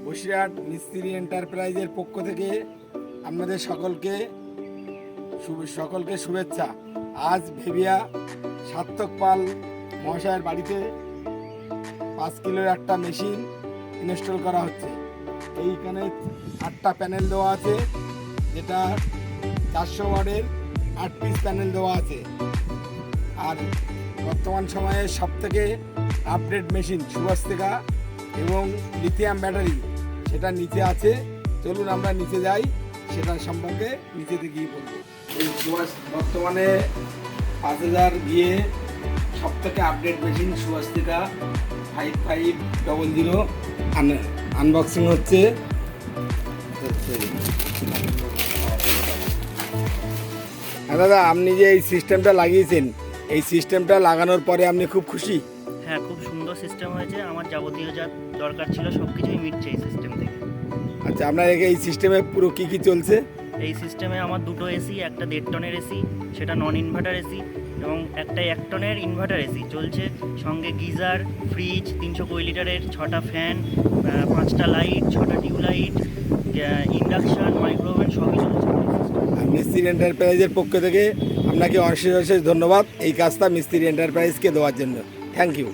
বসিরহাট মিস্ত্রি এন্টারপ্রাইজের পক্ষ থেকে আপনাদের সকলকে শুভেচ্ছা। আজ ভেবিয়া সার্থক পাল মহাশয়ের বাড়িতে 5 কিলোর একটা মেশিন ইনস্টল করা হচ্ছে। এইখানে 8টা প্যানেল দেওয়া আছে, যেটা 400 ওয়াটের 8 পিস প্যানেল দেওয়া আছে। আর বর্তমান সময়ে সবথেকে আপডেট মেশিন সুভাষিকা এবং লিথিয়াম ব্যাটারি সেটা নিচে আছে। চলুন আমরা নিচে যাই, সেটা সম্পর্কে নিচেতে গিয়ে বলবো। এই বর্তমানে 5000 গিয়ে সবথেকে আপডেট মেশিন সুভাষিকা 5500 আনবক্সিং হচ্ছে। হ্যাঁ দাদা, আপনি যে এই সিস্টেমটা লাগিয়েছেন, এই সিস্টেমটা লাগানোর পরে আপনি খুব খুশি? হ্যাঁ, খুব সুন্দর সিস্টেম হয়েছে। আমার যাবতীয় যা দরকার ছিল সব কিছুই মিটছে এই সিস্টেম থেকে। আচ্ছা, আপনার এই সিস্টেমে পুরো কি কি চলছে? এই সিস্টেমে আমার 2টো এসি, একটা 1.5 টনের এসি, সেটা নন ইনভার্টার এসি, এবং একটা 1 টনের ইনভার্টার এসি চলছে। সঙ্গে গিজার, ফ্রিজ, 320 লিটারের 6টা ফ্যান, 5টা লাইট, 6টা টিউবলাইট, ইন্ডাকশান, মাইক্রোওভেন সবই চলছে। মিস্ত্রি এন্টারপ্রাইজের পক্ষ থেকে আপনাকে অশেষ ধন্যবাদ এই কাজটা মিস্ত্রি এন্টারপ্রাইজকে দেওয়ার জন্য। Thank you.